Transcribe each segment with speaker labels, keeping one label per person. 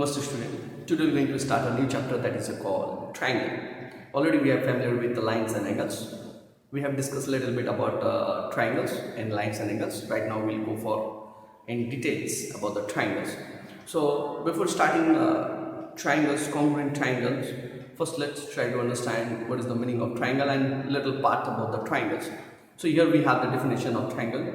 Speaker 1: Namaste student. Today we are going to start a new chapter that is called triangle. Already we are familiar with the lines and angles. We have discussed a little bit about triangles and lines and angles. Right now we will go for in details about the triangles. So before starting triangles, congruent triangles, first let's try to understand what is the meaning of triangle and little part about the triangles. So here we have the definition of triangle.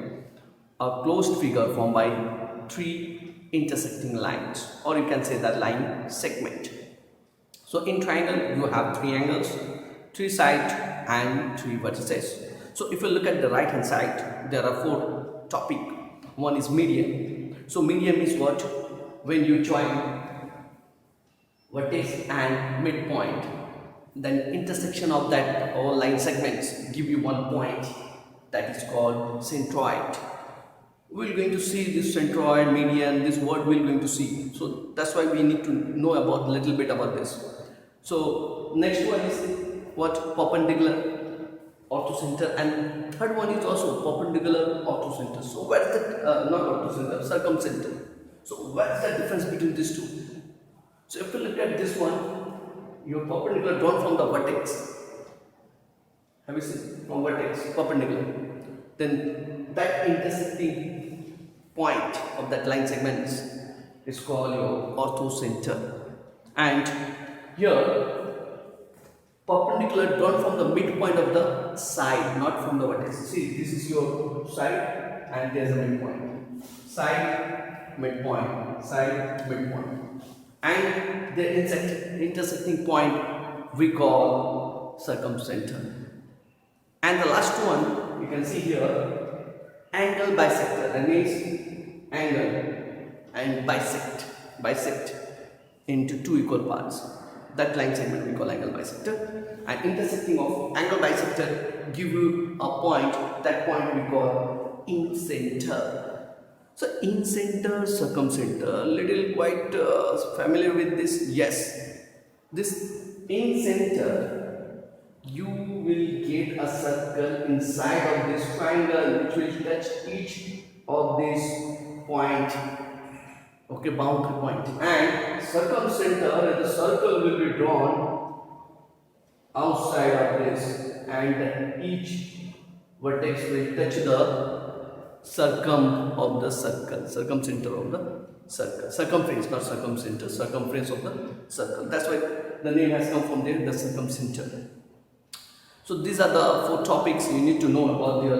Speaker 1: A closed figure formed by three intersecting lines, or you can say that line segment. So in triangle you have three angles, three sides and three vertices. So if you look at the right hand side, there are four topic. One is median. So median is what? When you join vertex and midpoint, then intersection of that all line segments give you one point, that is called centroid. We're going to see this centroid, median, this word we're going to see. So that's why we need to know about a little bit about this. So next one is what? Perpendicular, orthocentre, and third one is also perpendicular, orthocentre. So where is the not orthocentre, circumcentre. So what is the difference between these two? So if you look at this one, your perpendicular drawn from the vertex. Have you seen? From vertex, perpendicular. Then that intersecting point of that line segments is called your orthocentre. And here, perpendicular drawn from the midpoint of the side, not from the vertex. See, this is your side and there's a midpoint. Side, midpoint, side, midpoint. And the intersecting point we call circumcentre. And the last one, you can see here, angle bisector. That means angle and bisect into two equal parts. That line segment we call angle bisector. And intersecting of angle bisector give you a point. That point we call Imcentre. So Imcentre, circumcentre, little quite familiar with this. Yes, this Imcentre, you will get a circle inside of this triangle which will touch each of this point, okay, boundary point. And circumcentre, the circle will be drawn outside of this, and each vertex will touch the circumference of the circle, circumference, not circumcentre, circumference of the circle. That's why the name has come from there, the circumcentre. So these are the four topics you need to know about their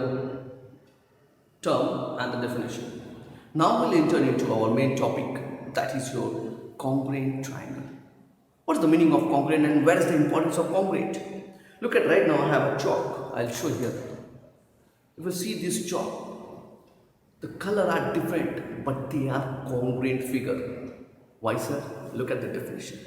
Speaker 1: term and the definition. Now we'll enter into our main topic, that is your congruent triangle. What is the meaning of congruent and where is the importance of congruent? Look at right now I have a chalk. I'll show here. If you see this chalk, the color are different but they are congruent figure. Why, sir? Look at the definition.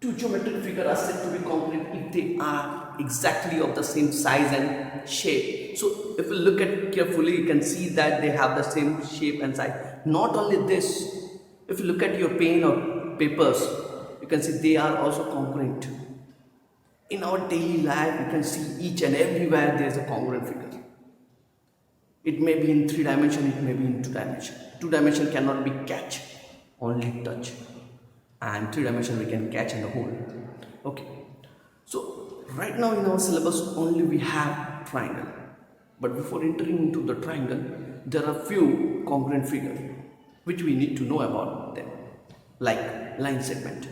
Speaker 1: Two geometric figures are said to be congruent if they are exactly of the same size and shape. So if you look at carefully, you can see that they have the same shape and size. Not only this, if you look at your pen or papers, you can see they are also congruent. In our daily life, you can see each and everywhere there is a congruent figure. It may be in 3 dimensions, it may be in 2 dimensions. 2 dimensions cannot be catch, only touch. And 3 dimension we can catch and hold. Okay, so right now in our syllabus only we have triangle, but before entering into the triangle there are few congruent figures which we need to know about them, like line segment.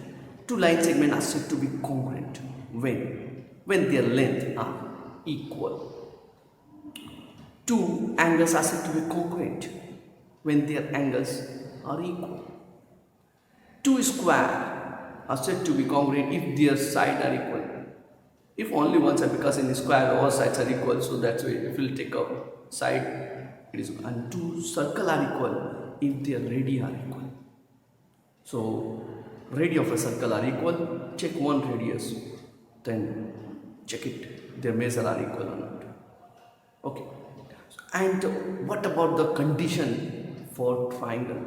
Speaker 1: Two line segments are said to be congruent when their length are equal. Two angles are said to be congruent when their angles are equal. Two squares are said to be congruent if their sides are equal. If only one side, because in the square all sides are equal, so that's why if you take a side, it is. And two circles are equal if their radii are equal. So radii of a circle are equal. Check one radius, then check it. Their measure are equal or not. Okay. And what about the condition for triangle?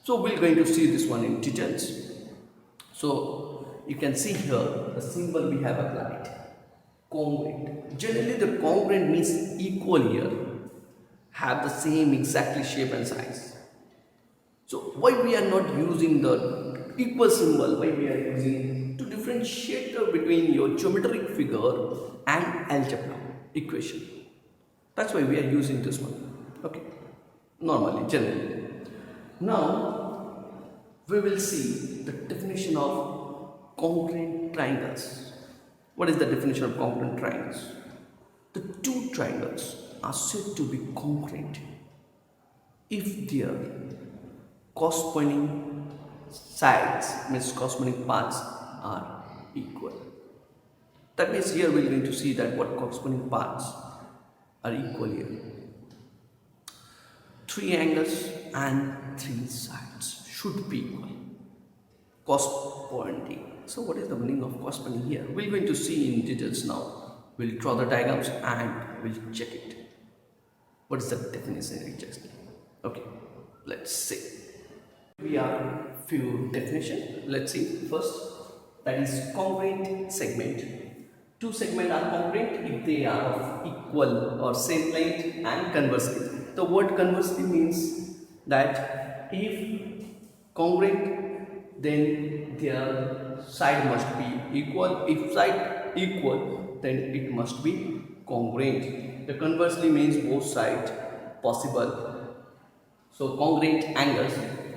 Speaker 1: So we're going to see this one in details. So you can see here the symbol we have applied, congruent. Generally the congruent means equal here, have the same exactly shape and size. So why we are not using the equal symbol? Why we are using to differentiate between your geometric figure and algebra equation? That's why we are using this one. Okay, normally, generally. Now we will see the definition of congruent triangles. What is the definition of congruent triangles? The two triangles are said to be congruent if their corresponding sides, means corresponding parts, are equal. That means here we are going to see that what corresponding parts are equal here. Three angles and three sides should be equal. Corresponding. So what is the meaning of corresponding here? We're going to see in details now. We'll draw the diagrams and we'll check it. What is the definition exactly? Okay, let's see. We have few definition. Let's see. First, that is congruent segment. Two segments are congruent if they are of equal or same length, and conversely. The word conversely means that if congruent, then their side must be equal. If side equal, then it must be congruent. The conversely means both sides possible. So congruent angles.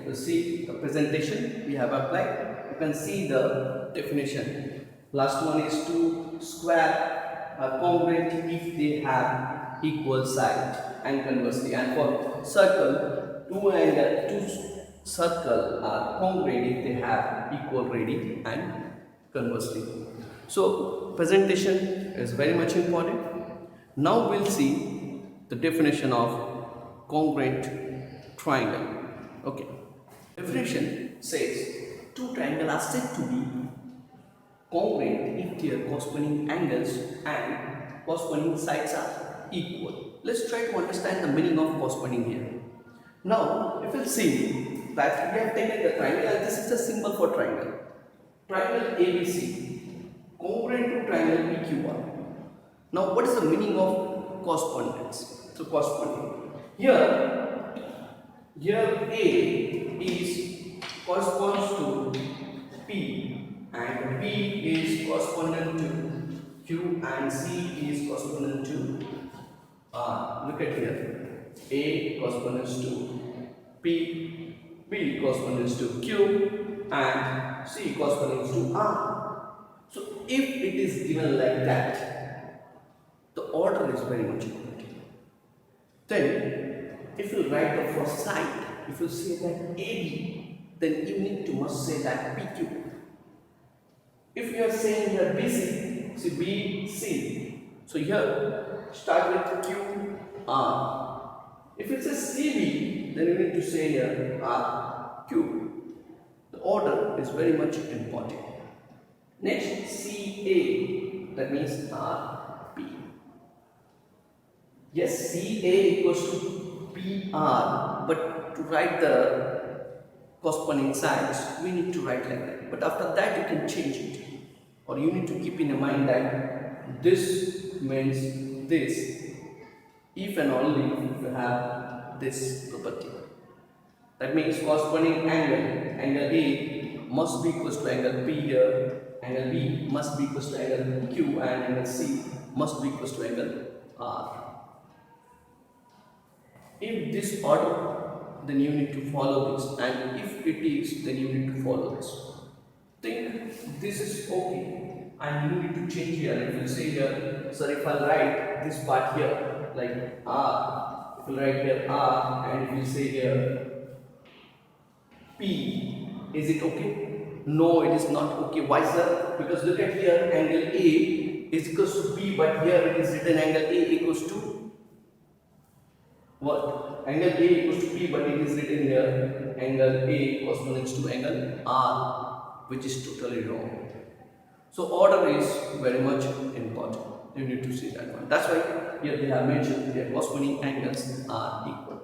Speaker 1: You see the presentation we have applied. You can see the definition. Last one is two square are congruent if they have equal side, and conversely. And for circle, two circle are congruent if they have equal radius, and conversely. So presentation is very much important. Now we'll see the definition of congruent triangle. Okay. Definition says two triangles are said to be congruent if their corresponding angles and corresponding sides are equal. Let's try to understand the meaning of corresponding here. Now, if we'll see that we have taken the triangle, and this is the symbol for triangle. Triangle ABC, congruent to triangle PQR. Now, what is the meaning of correspondence? So, corresponding. Here A is corresponds to P, and B is correspondent to Q, and C is correspondent to R. Look at here. A corresponds to P, B corresponds to Q, and C corresponds to R. So if it is given like that, the order is very much important. Then if you write the first side, if you say that AB, then you need to must say that PQ. If you are saying here BC, see BC. So here start with QR. If it says CB, then you need to say here RQ. The order is very much important. Next, CA, that means RP. Yes, CA equals to PR, but to write the corresponding sides, we need to write like that. But after that, you can change it. Or you need to keep in mind that this means this, if and only if you have this property. That means corresponding angle A must be equal to angle P here, angle B must be equal to angle Q, and angle C must be equal to angle R. If this order, then you need to follow this, and if it is, then you need to follow this. Think this is okay, and you need to change here. If you say here, sir, if I write this part here like R, if you write here R, and if you say here P, is it okay? No, it is not okay. Why, sir? Because look at here, angle A is equals to B, but here it is written angle A equals to what? Angle A equals to P, but it is written here angle A corresponds to angle R, which is totally wrong. So order is very much important. You need to see that one. That's why here they have mentioned their corresponding angles are equal.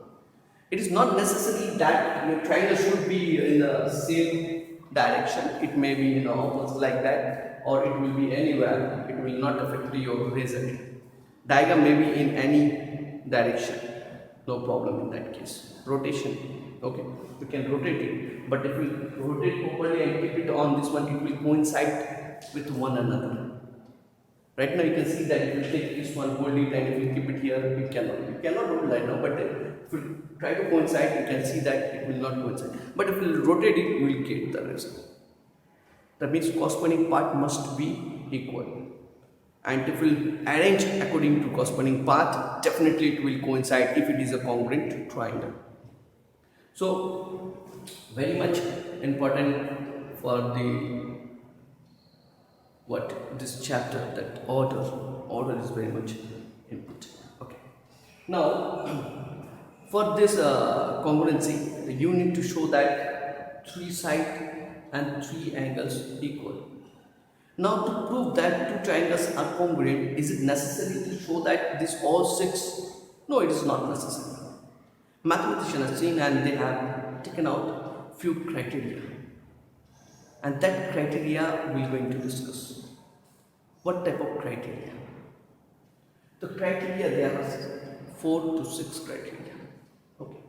Speaker 1: It is not necessary that your triangle should be in the same direction. It may be in opposite like that, or it will be anywhere. It will not affect your result. Diagram may be in any direction. no problem in that case. Rotation, okay, we can rotate it, but if we rotate properly and keep it on this one, it will coincide with one another. Right now you can see that if we take this one, hold it, and if we keep it here, we cannot do it right now, but if we try to coincide, you can see that it will not coincide. But if we rotate it, we will get the result. That means corresponding part must be equal. And if we arrange according to corresponding path, definitely it will coincide if it is a congruent triangle. So very much important for the this chapter, that order is very much important. Okay, now for this congruency, you need to show that 3 sides and 3 angles equal. Now to prove that 2 triangles are congruent, is it necessary to show that this all 6? No, it is not necessary. Mathematicians have seen and they have taken out few criteria, and that criteria we are going to discuss. What type of criteria? The criteria, there are 4 to 6 criteria. Okay,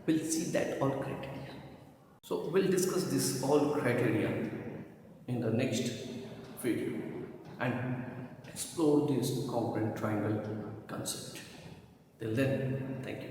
Speaker 1: we'll see that all criteria. So we'll discuss this all criteria in the next video and explore this congruent triangle concept. Till then, thank you.